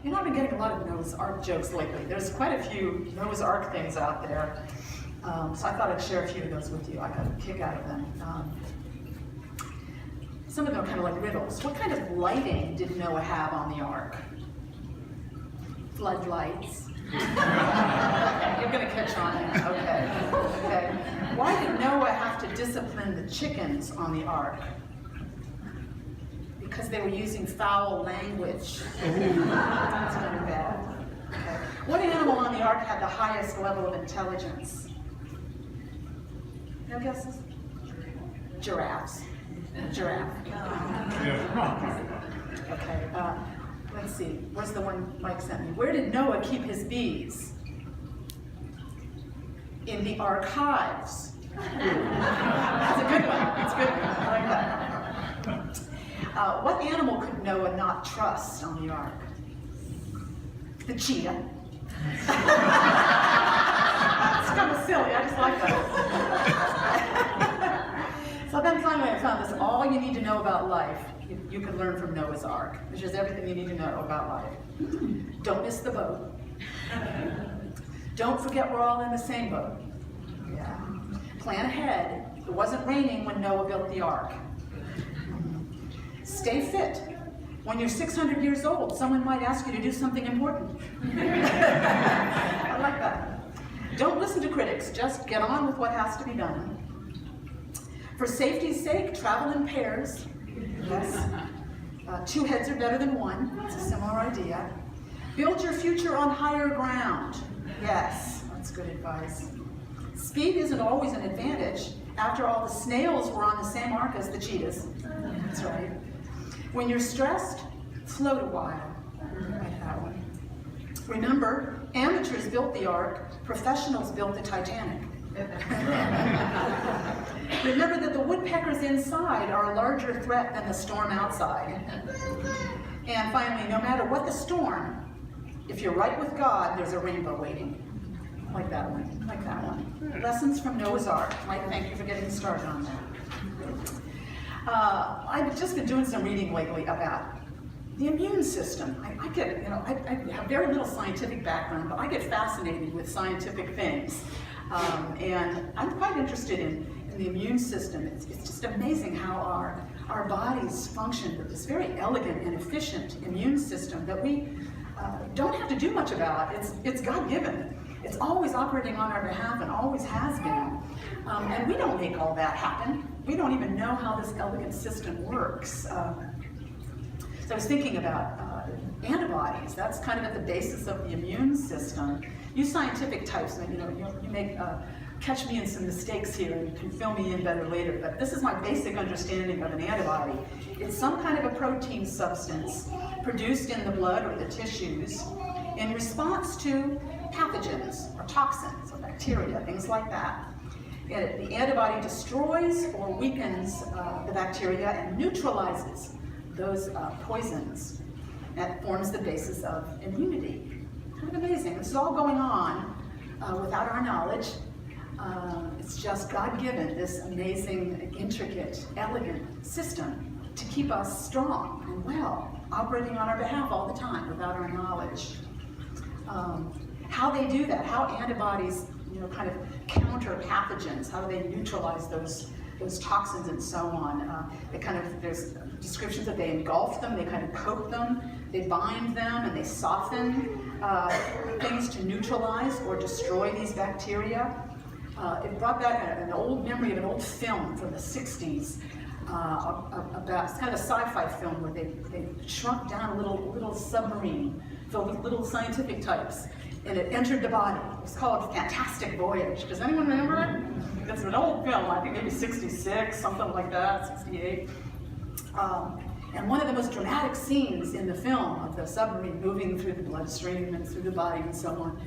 You know, I've been getting a lot of Noah's Ark jokes lately. There's quite a few Noah's Ark things out there. So I thought I'd share a few of those with you. I got a kick out of them. Some of them are kind of like riddles. What kind of lighting did Noah have on the ark? Floodlights. Okay, you're going to catch on now. Okay. Why did Noah have to discipline the chickens on the ark? Because they were using foul language. That's kind of bad. Okay. What animal on the ark had the highest level of intelligence? No guesses? Giraffes. Giraffe. Okay. Let's see. Where's the one Mike sent me? Where did Noah keep his bees? In the archives. That's a good one. That's a good one. I like that. What animal could Noah not trust on the ark? The cheetah. It's kind of silly. I just like that. So then finally I found this. All you need to know about life, you can learn from Noah's Ark. It's just everything you need to know about life. Don't miss the boat. Don't forget we're all in the same boat. Yeah. Plan ahead. It wasn't raining when Noah built the ark. Stay fit. When you're 600 years old, someone might ask you to do something important. I like that. Don't listen to critics. Just get on with what has to be done. For safety's sake, travel in pairs. Yes. 2 heads are better than 1. It's a similar idea. Build your future on higher ground. Yes, that's good advice. Speed isn't always an advantage. After all, the snails were on the same ark as the cheetahs. That's right. When you're stressed, float a while. Like that one. Remember, amateurs built the ark, professionals built the Titanic. Remember that the woodpeckers inside are a larger threat than the storm outside. And finally, no matter what the storm, if you're right with God, there's a rainbow waiting. Like that one. Like that one. Lessons from Noah's Ark. Mike, thank you for getting started on that. I've just been doing some reading lately about the immune system. I get, you know, I have very little scientific background, but I get fascinated with scientific things. And I'm quite interested in the immune system. It's just amazing how our bodies function with this very elegant and efficient immune system that we don't have to do much about. It's God-given. It's always operating on our behalf and always has been. And we don't make all that happen. We don't even know how this elegant system works. So I was thinking about antibodies. That's kind of at the basis of the immune system. You scientific types, you make catch me in some mistakes here, and you can fill me in better later. But this is my basic understanding of an antibody. It's some kind of a protein substance produced in the blood or the tissues in response to pathogens or toxins or bacteria, things like that. The antibody destroys or weakens the bacteria and neutralizes those poisons. That forms the basis of immunity. Kind of amazing. This is all going on without our knowledge. It's just God-given, this amazing, intricate, elegant system to keep us strong and well, operating on our behalf all the time without our knowledge. How they do that, how antibodies, kind of counter pathogens, how do they neutralize those toxins and so on. There's descriptions that they engulf them, they kind of coat them, they bind them, and they soften things to neutralize or destroy these bacteria. It brought back an old memory of an old film from the 60s about, it's kind of a sci-fi film where they shrunk down a little submarine filled with little scientific types, and it entered the body. It was called Fantastic Voyage. Does anyone remember it? It's an old film, I think maybe 66, something like that, 68. And one of the most dramatic scenes in the film of the submarine moving through the bloodstream and through the body and so on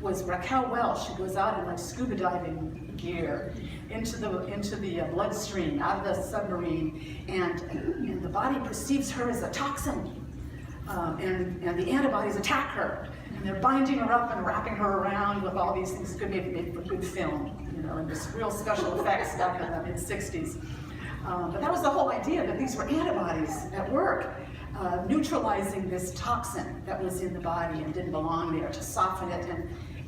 was Raquel Welch, who goes out in like scuba diving gear into the bloodstream out of the submarine, and the body perceives her as a toxin, and the antibodies attack her, and they're binding her up and wrapping her around with all these things. It could be made for good film, and just real special effects back in the mid-60s. But that was the whole idea, that these were antibodies at work. neutralizing this toxin that was in the body and didn't belong there, to soften it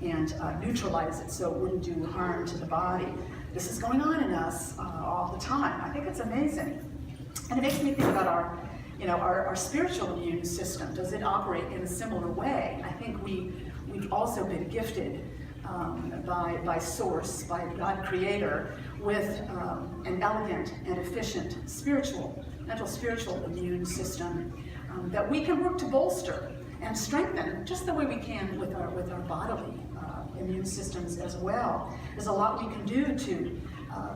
and neutralize it so it wouldn't do harm to the body. This is going on in us all the time. I think it's amazing. And it makes me think about our spiritual immune system. Does it operate in a similar way? I think we've also been gifted by Source, by God Creator, with an elegant and efficient mental spiritual immune system that we can work to bolster and strengthen just the way we can with our bodily immune systems as well. There's a lot we can do to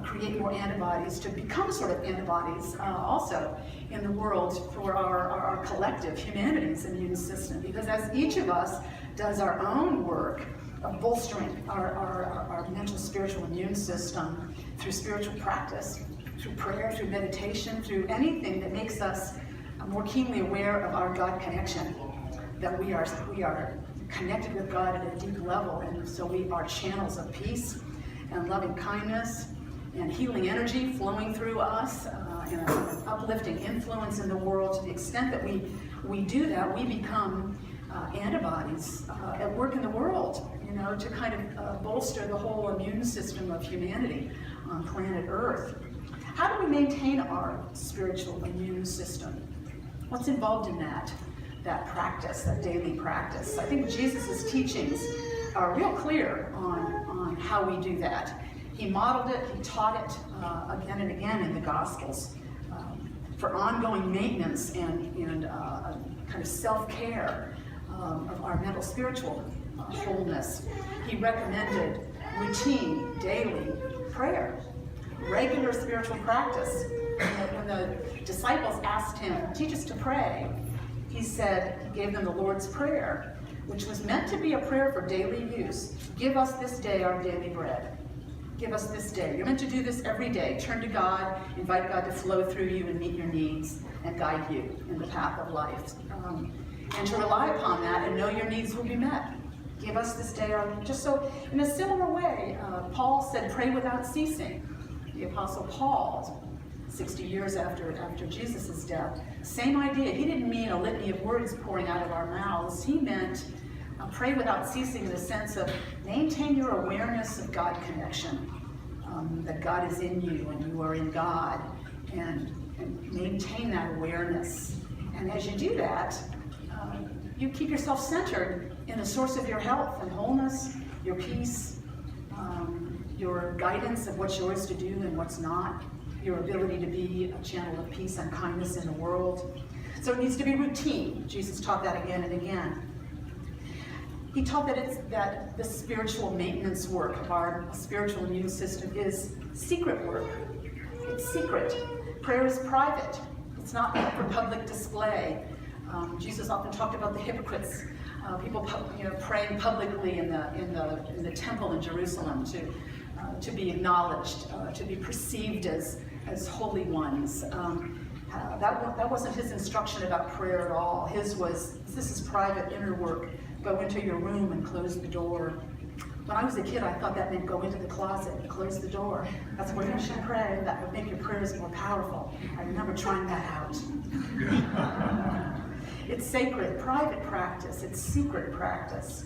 create more antibodies, to become sort of antibodies also in the world for our collective humanity's immune system. Because as each of us does our own work of bolstering our mental spiritual immune system through spiritual practice, through prayer, through meditation, through anything that makes us more keenly aware of our God connection, that we are connected with God at a deep level, and so we are channels of peace and loving kindness and healing energy flowing through us, and an uplifting influence in the world. To the extent that we do that, we become antibodies at work in the world, to kind of bolster the whole immune system of humanity on planet Earth. How do we maintain our spiritual immune system? What's involved in that practice, that daily practice? I think Jesus' teachings are real clear on how we do that. He modeled it, he taught it again and again in the Gospels for ongoing maintenance and kind of self-care of our mental spiritual wholeness. He recommended routine, daily prayer, regular spiritual practice. When the disciples asked him, teach us to pray, he gave them the Lord's Prayer, which was meant to be a prayer for daily use. Give us this day our daily bread. Give us this day. You're meant to do this every day. Turn to God, invite God to flow through you and meet your needs and guide you in the path of life. And to rely upon that and know your needs will be met. Give us this day just so, in a similar way, Paul said, pray without ceasing. The Apostle Paul, 60 years after Jesus' death, same idea. He didn't mean a litany of words pouring out of our mouths. He meant pray without ceasing in the sense of maintain your awareness of God connection, that God is in you and you are in God, and maintain that awareness. And as you do that, you keep yourself centered in the source of your health and wholeness, your peace, your guidance of what's yours to do and what's not, your ability to be a channel of peace and kindness in the world. So it needs to be routine. Jesus taught that again and again. He taught that the spiritual maintenance work of our spiritual immune system is secret work. It's secret. Prayer is private. It's not meant for public display. Jesus often talked about the hypocrites, people praying publicly in the temple in Jerusalem to be acknowledged, to be perceived as holy ones. That wasn't his instruction about prayer at all. His was, this is private inner work. Go into your room and close the door. When I was a kid, I thought that meant go into the closet and close the door. That's where you should pray. That would make your prayers more powerful. I remember trying that out. It's sacred, private practice. It's secret practice.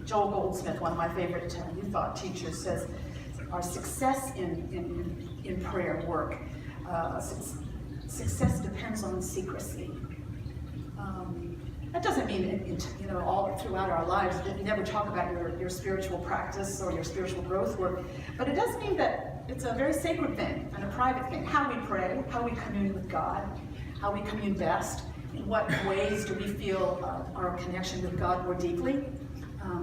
Joel Goldsmith, one of my favorite New Thought teachers, says our success in prayer work, success depends on secrecy. That doesn't mean, all throughout our lives that you never talk about your spiritual practice or your spiritual growth work, but it does mean that it's a very sacred thing and a private thing. How we pray, how we commune with God, how we commune best, in what ways do we feel our connection with God more deeply.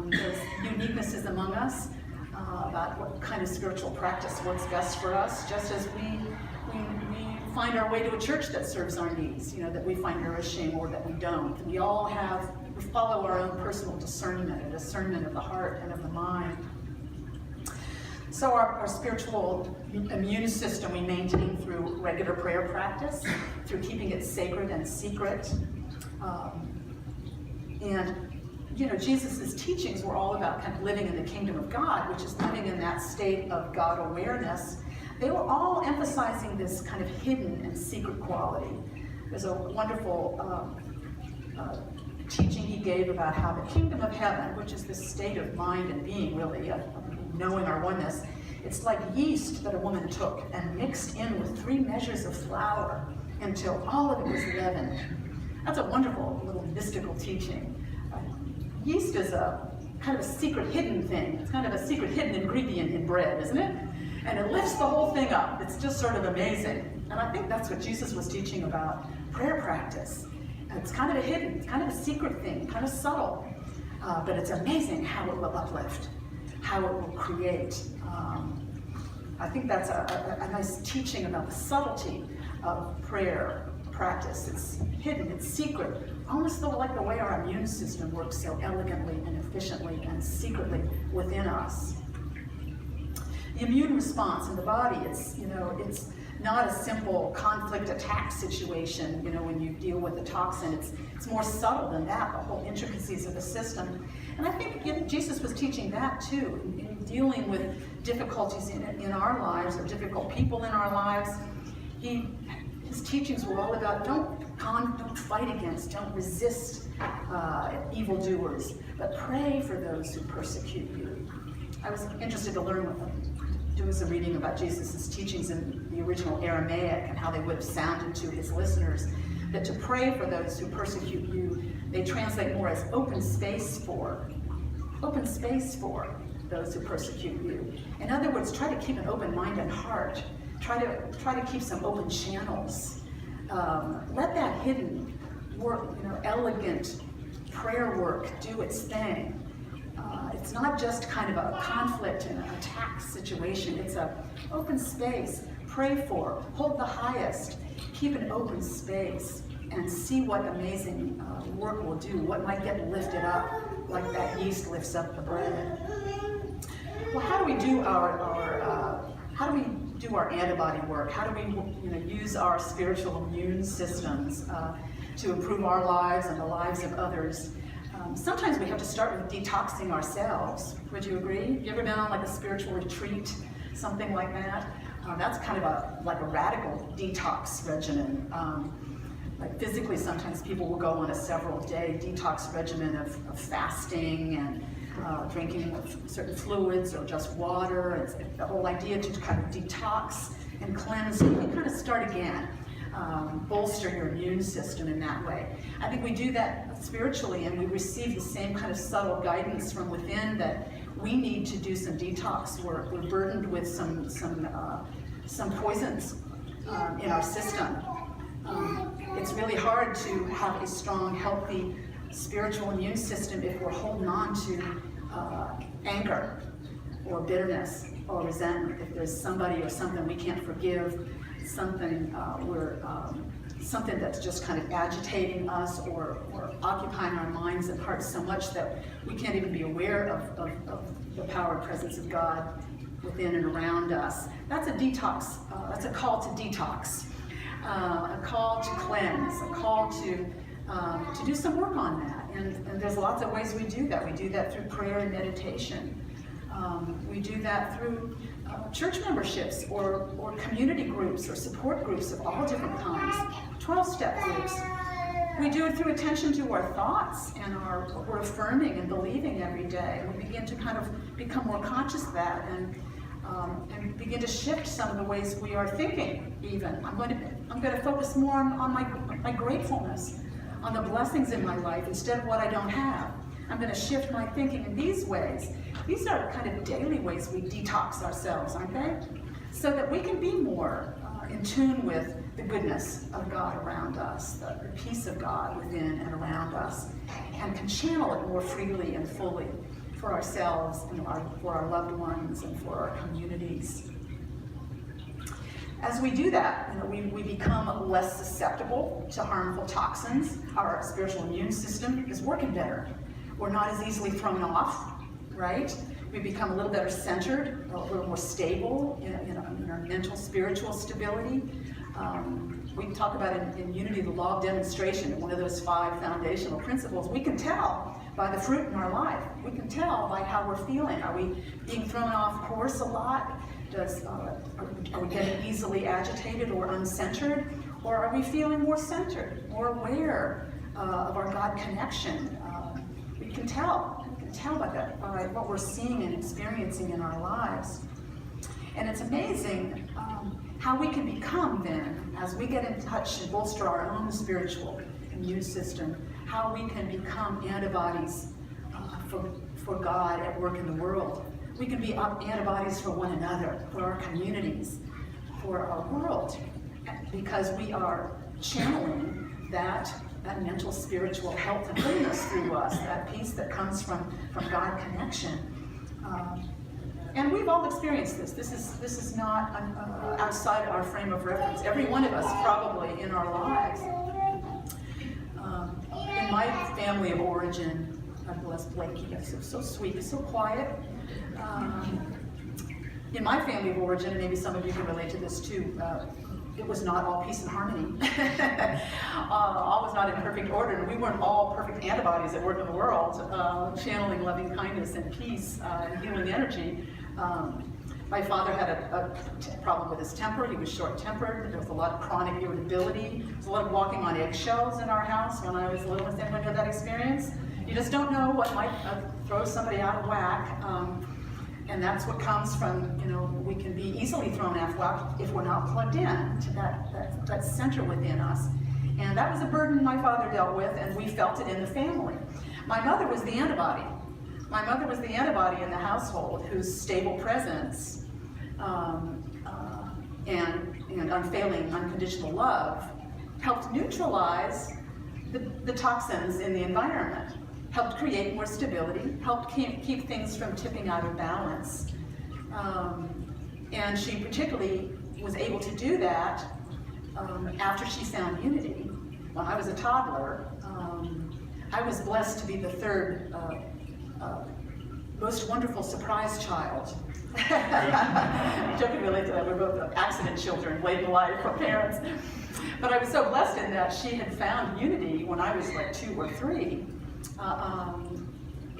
There's uniquenesses among us about what kind of spiritual practice works best for us, just as we find our way to a church that serves our needs, that we find nourishing or that we don't. We follow our own personal discernment, a discernment of the heart and of the mind. So our spiritual immune system we maintain through regular prayer practice, through keeping it sacred and secret. Jesus' teachings were all about kind of living in the kingdom of God, which is living in that state of God awareness. They were all emphasizing this kind of hidden and secret quality There's a wonderful teaching he gave about how the kingdom of heaven, which is the state of mind and being, really, of knowing our oneness, it's like yeast that a woman took and mixed in with 3 measures of flour until all of it was leavened. That's a wonderful little mystical teaching. Yeast is a kind of a secret hidden thing. It's kind of a secret hidden ingredient in bread, isn't it? And it lifts the whole thing up. It's just sort of amazing. And I think that's what Jesus was teaching about prayer practice. And it's kind of a hidden, it's kind of a secret thing, kind of subtle. But it's amazing how it will uplift, how it will create. I think that's a nice teaching about the subtlety of prayer practice. It's hidden, it's secret, almost like the way our immune system works so elegantly and efficiently and secretly within us. The immune response in the body, it's not a simple conflict attack situation, when you deal with a toxin. It's more subtle than that, the whole intricacies of the system. And I think Jesus was teaching that too, in dealing with difficulties in our lives, or difficult people in our lives. His teachings were all about don't fight against, don't resist evildoers, but pray for those who persecute you. I was interested to learn doing some reading about Jesus' teachings in the original Aramaic and how they would have sounded to his listeners. That to pray for those who persecute you, they translate more as open space for those who persecute you. In other words, try to keep an open mind and heart. Try to keep some open channels. Let that hidden work, elegant prayer work do its thing. It's not just kind of a conflict and an attack situation. It's an open space. Pray for, hold the highest, keep an open space, and see what amazing work will do, what might get lifted up, like that yeast lifts up the bread. Well, how do we do our antibody work? How do we use our spiritual immune systems to improve our lives and the lives of others? Sometimes we have to start with detoxing ourselves. Would you agree? Have you ever been on like a spiritual retreat, something like that? That's kind of like a radical detox regimen. Like physically, sometimes people will go on a several-day detox regimen of fasting and drinking of certain fluids or just water. It's the whole idea to kind of detox and cleanse, so you can kind of start again. Bolster your immune system in that way. I think we do that spiritually, and we receive the same kind of subtle guidance from within that we need to do some detox work. We're burdened with some poisons in our system. It's really hard to have a strong, healthy spiritual immune system if we're holding on to anger or bitterness or resentment. If there's somebody or something we can't forgive, something something that's just kind of agitating us or occupying our minds and hearts so much that we can't even be aware of the power and presence of God within and around us. That's a detox. That's a call to detox, a call to cleanse, a call to do some work on that. And there's lots of ways we do that. We do that through prayer and meditation. We do that through church memberships or community groups or support groups of all different kinds, 12-step groups. We do it through attention to our thoughts and what we're affirming and believing every day. And we begin to kind of become more conscious of that and begin to shift some of the ways we are thinking even. I'm going to focus more on my gratefulness, on the blessings in my life instead of what I don't have. I'm going to shift my thinking in these ways. These are kind of daily ways we detox ourselves, aren't they? So that we can be more in tune with the goodness of God around us, the peace of God within and around us, and can channel it more freely and fully for ourselves and for our loved ones and for our communities. As we do that, we become less susceptible to harmful toxins. Our spiritual immune system is working better. We're not as easily thrown off, right? We become a little better centered, a little more stable in our mental, spiritual stability. We talk about in Unity the law of demonstration, one of those 5 foundational principles. We can tell by the fruit in our life. We can tell by how we're feeling. Are we being thrown off course a lot? Are we getting easily agitated or uncentered? Or are we feeling more centered, more aware of our God connection? We can tell by that, by what we're seeing and experiencing in our lives. And it's amazing how we can become then, as we get in touch and bolster our own spiritual immune system, how we can become antibodies for God at work in the world. We can be antibodies for one another, for our communities, for our world, because we are channeling that mental, spiritual health and wholeness through us, that peace that comes from God connection. And we've all experienced this. This is not outside our frame of reference. Every one of us probably in our lives. In my family of origin, God bless Blakey, he's so sweet, he's so quiet. In my family of origin, and maybe some of you can relate to this too, it was not all peace and harmony. All was not in perfect order, and we weren't all perfect antibodies that work in the world, channeling loving kindness and peace and healing energy. My father had a problem with his temper. He was short-tempered. There was a lot of chronic irritability. There was a lot of walking on eggshells in our house when I was little. Has anyone had that experience? You just don't know what might throw somebody out of whack. And that's what comes from, we can be easily thrown out of whack if we're not plugged in to that center within us. And that was a burden my father dealt with, and we felt it in the family. My mother was the antibody. My mother was the antibody in the household whose stable presence and unfailing, unconditional love helped neutralize the toxins in the environment, helped create more stability, helped keep things from tipping out of balance. And she particularly was able to do that after she found unity. When I was a toddler, I was blessed to be the third most wonderful surprise child. Joe can relate to that. We're both accident children, late in life for parents. But I was so blessed in that she had found unity when I was like 2 or 3.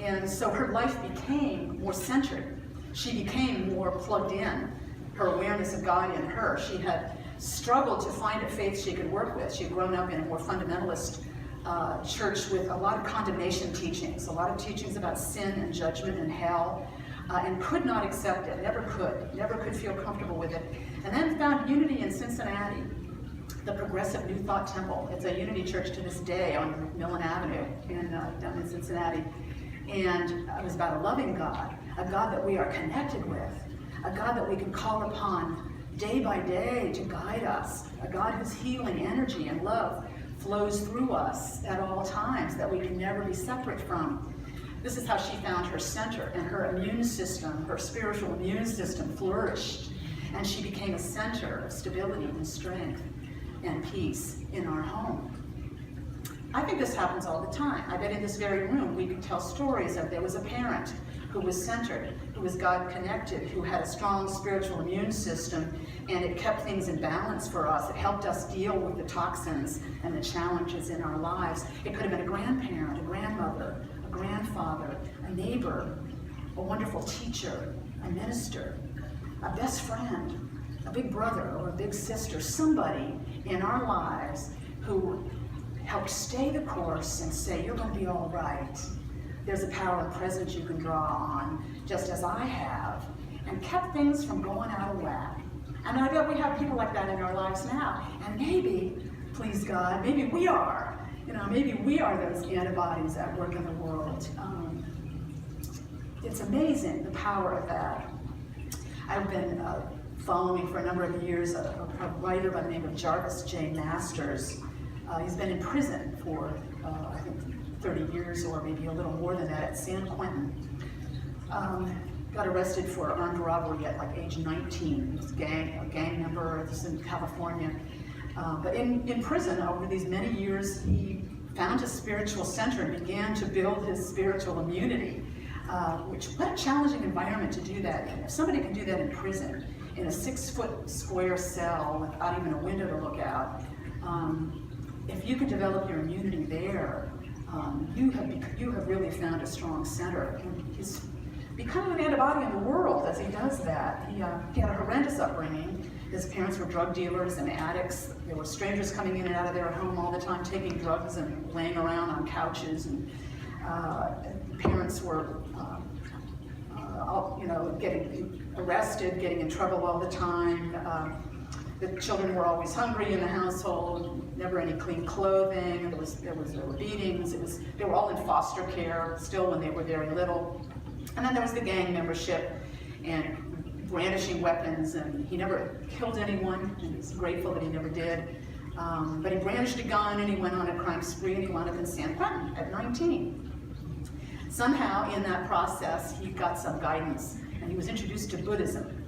And so her life became more centered. She became more plugged in. Her awareness of God in her. She had struggled to find a faith she could work with. She had grown up in a more fundamentalist church with a lot of condemnation teachings, a lot of teachings about sin and judgment and hell, and could not accept it, never could feel comfortable with it. And then found unity in Cincinnati, the Progressive New Thought Temple. It's a unity church to this day on Millen Avenue down in Cincinnati. And it was about a loving God, a God that we are connected with, a God that we can call upon day by day to guide us, a God whose healing energy and love flows through us at all times, that we can never be separate from. This is how she found her center, and her immune system, her spiritual immune system flourished, and she became a center of stability and strength and peace in our home. I think this happens all the time. I bet in this very room we could tell stories of there was a parent who was centered, who was God connected, who had a strong spiritual immune system, and it kept things in balance for us. It helped us deal with the toxins and the challenges in our lives. It could have been a grandparent, a grandmother, a grandfather, a neighbor, a wonderful teacher, a minister, a best friend, a big brother or a big sister, somebody in our lives who helped stay the course and say, you're going to be all right. There's a power and presence you can draw on, just as I have, and kept things from going out of whack. And I bet we have people like that in our lives now. And maybe, please God, maybe we are. Maybe we are those antibodies at work in the world. It's amazing, the power of that. I've been following for a number of years a writer by the name of Jarvis J. Masters. He's been in prison for, I think, 30 years or maybe a little more than that at San Quentin. Got arrested for armed robbery at like age 19. He was a gang member. This is in California. But in prison, over these many years, he found his spiritual center and began to build his spiritual immunity. What a challenging environment to do that in. If somebody can do that in prison, in a 6-foot square cell without even a window to look out, if you can develop your immunity there, you have really found a strong center. And he's becoming an antibody in the world as he does that. He had a horrendous upbringing. His parents were drug dealers and addicts. There were strangers coming in and out of their home all the time, taking drugs and laying around on couches. And parents were, getting arrested, getting in trouble all the time. The children were always hungry in the household. Never any clean clothing. There were beatings. They were all in foster care still when they were very little. And then there was the gang membership and brandishing weapons, and he never killed anyone, and he's grateful that he never did. But he brandished a gun and he went on a crime spree, and he wound up in San Quentin at 19. Somehow in that process he got some guidance, and he was introduced to Buddhism.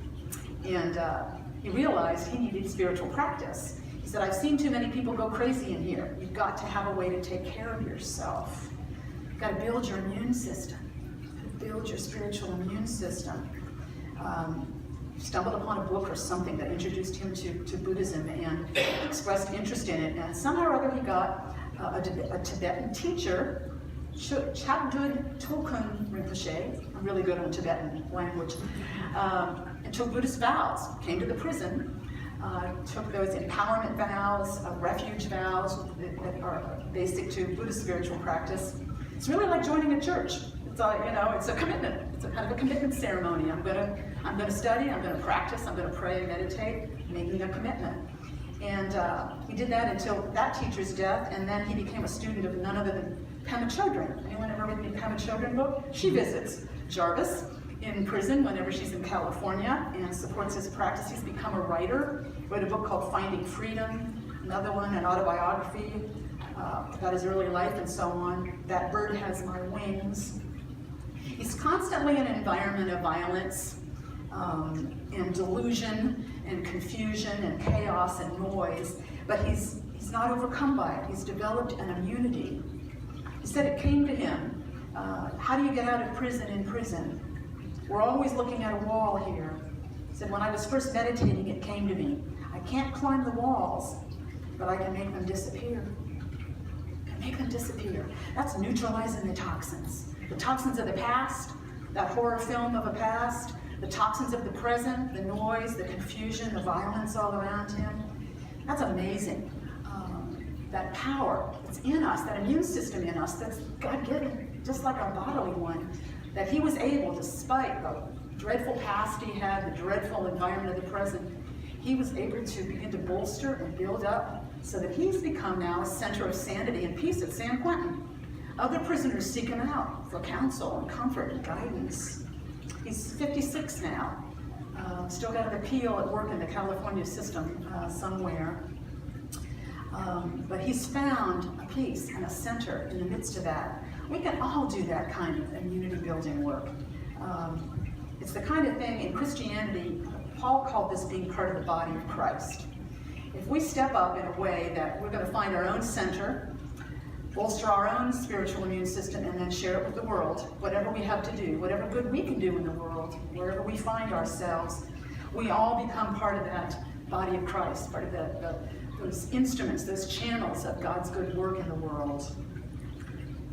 And he realized he needed spiritual practice. He said, I've seen too many people go crazy in here. You've got to have a way to take care of yourself. You've got to build your immune system. Build your spiritual immune system. Stumbled upon a book or something that introduced him to Buddhism and expressed interest in it. And somehow or other he got a Tibetan teacher, Chagdud Tolkun Rinpoche. I'm really good on Tibetan language. And took Buddhist vows, came to the prison, took those empowerment vows, refuge vows that are basic to Buddhist spiritual practice. It's really like joining a church. It's a commitment. It's a kind of a commitment ceremony. I'm gonna study, I'm gonna practice, I'm gonna pray and meditate, making a commitment. And he did that until that teacher's death, and then he became a student of none other than Pema Chodron. Anyone ever read the Pema Chodron book? She visits Jarvis in prison whenever she's in California and supports his practice. He's become a writer. He wrote a book called Finding Freedom, another one, an autobiography about his early life and so on. That Bird Has My Wings. He's constantly in an environment of violence and delusion and confusion and chaos and noise, but he's not overcome by it. He's developed an immunity. He said it came to him, how do you get out of prison in prison? We're always looking at a wall here. He said, when I was first meditating, it came to me. I can't climb the walls, but I can make them disappear. I can make them disappear. That's neutralizing the toxins. The toxins of the past, that horror film of a past, the toxins of the present, the noise, the confusion, the violence all around him. That's amazing. That power that's in us, that immune system in us, that's God-given, just like our bodily one, that he was able, despite the dreadful past he had, the dreadful environment of the present, he was able to begin to bolster and build up so that he's become now a center of sanity and peace at San Quentin. Other prisoners seek him out for counsel and comfort and guidance. He's 56 now, still got an appeal at work in the California system somewhere. But he's found a peace and a center in the midst of that. We can all do that kind of immunity building work. It's the kind of thing in Christianity, Paul called this being part of the body of Christ. If we step up in a way that we're going to find our own center, bolster our own spiritual immune system, and then share it with the world, whatever we have to do, whatever good we can do in the world, wherever we find ourselves, we all become part of that body of Christ, part of those instruments, those channels of God's good work in the world.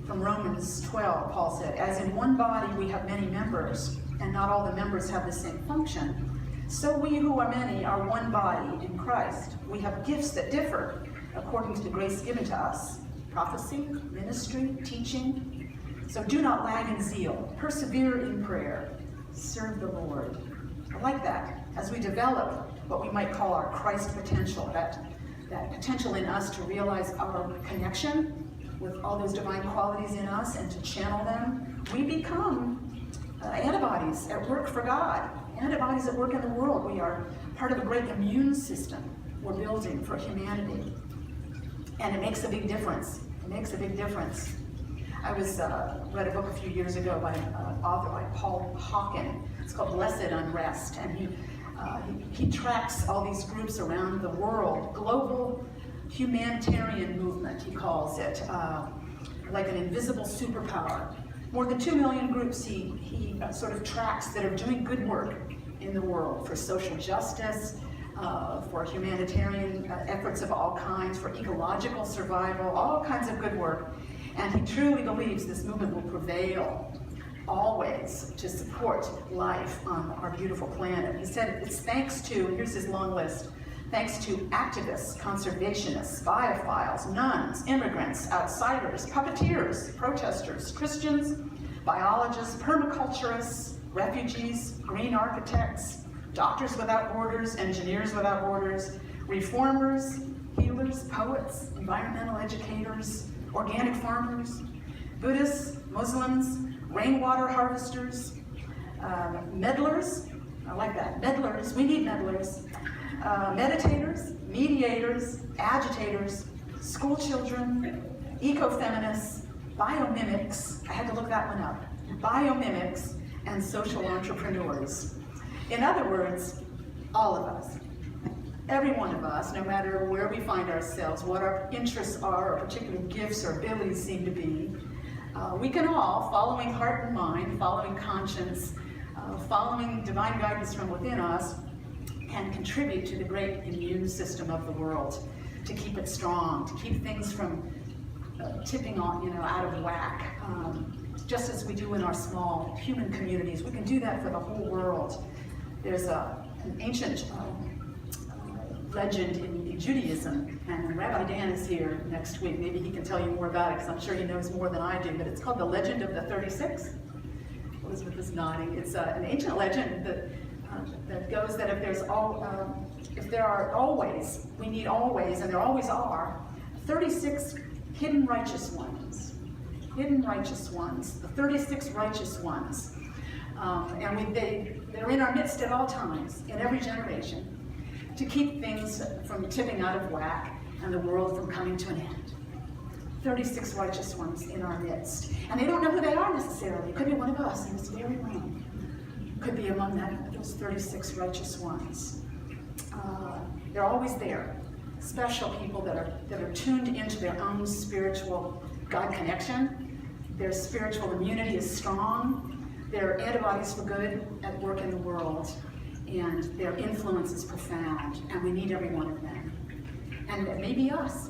From Romans 12, Paul said, as in one body we have many members, and not all the members have the same function, so we who are many are one body in Christ. We have gifts that differ according to the grace given to us. Prophecy, ministry, teaching. So do not lag in zeal. Persevere in prayer. Serve the Lord. I like that. As we develop what we might call our Christ potential, that potential in us to realize our connection with all those divine qualities in us and to channel them, we become antibodies at work for God. Antibodies at work in the world. We are part of a great immune system we're building for humanity. And it makes a big difference. It makes a big difference. I read a book a few years ago by an author like Paul Hawken. It's called Blessed Unrest, and he tracks all these groups around the world. Global humanitarian movement, he calls it, like an invisible superpower. More than 2 million groups he sort of tracks that are doing good work in the world for social justice, for humanitarian efforts of all kinds, for ecological survival, all kinds of good work. And he truly believes this movement will prevail always to support life on our beautiful planet. He said it's thanks to, and here's his long list, thanks to activists, conservationists, biophiles, nuns, immigrants, outsiders, puppeteers, protesters, Christians, biologists, permaculturists, refugees, green architects, doctors without borders, engineers without borders, reformers, healers, poets, environmental educators, organic farmers, Buddhists, Muslims, rainwater harvesters, meddlers, I like that, meddlers, we need meddlers, meditators, mediators, agitators, school children, ecofeminists, biomimics, I had to look that one up, biomimics, and social entrepreneurs. In other words, all of us, every one of us, no matter where we find ourselves, what our interests are, or particular gifts or abilities seem to be, we can all, following heart and mind, following conscience, following divine guidance from within us, can contribute to the great immune system of the world, to keep it strong, to keep things from tipping on, out of whack. Just as we do in our small human communities, we can do that for the whole world. There's an ancient legend in Judaism, and Rabbi Dan is here next week. Maybe he can tell you more about it, because I'm sure he knows more than I do, but it's called the Legend of the 36. Elizabeth is nodding. It's an ancient legend that goes that if there are always, we need always, and there always are, 36 hidden righteous ones, the 36 righteous ones. And they're in our midst at all times, in every generation, to keep things from tipping out of whack and the world from coming to an end. 36 righteous ones in our midst. And they don't know who they are necessarily. It could be one of us in this very room. Could be among those 36 righteous ones. They're always there. Special people that are tuned into their own spiritual God connection. Their spiritual immunity is strong. Their antibodies for good at work in the world. And their influence is profound, and we need every one of them. And it may be us.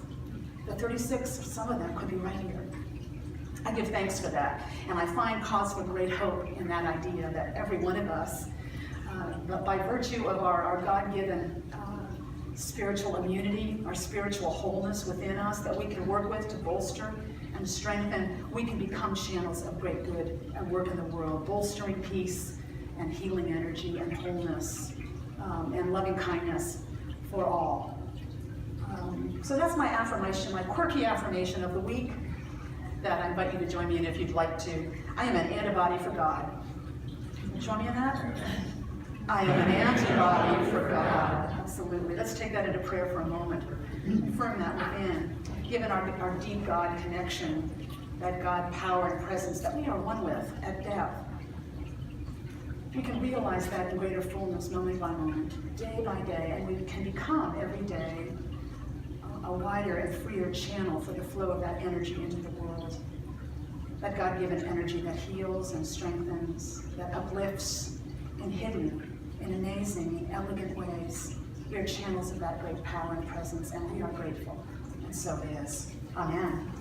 The 36, some of them could be right here. I give thanks for that, and I find cause for great hope in that idea that every one of us, by virtue of our God-given spiritual immunity, our spiritual wholeness within us that we can work with to bolster and strengthen, we can become channels of great good and work in the world, bolstering peace and healing energy and wholeness and loving kindness for all. So that's my affirmation, my quirky affirmation of the week that I invite you to join me in if you'd like to. I am an antibody for God. Join me in that? I am an antibody for God. Absolutely. Let's take that into prayer for a moment. Affirm that within. Given our deep God connection, that God power and presence that we are one with at depth, we can realize that in greater fullness, moment by moment, day by day, and we can become every day a wider and freer channel for the flow of that energy into the world. That God-given energy that heals and strengthens, that uplifts in hidden, in amazing, in elegant ways. We are channels of that great power and presence, and we are grateful. And so it is. Amen.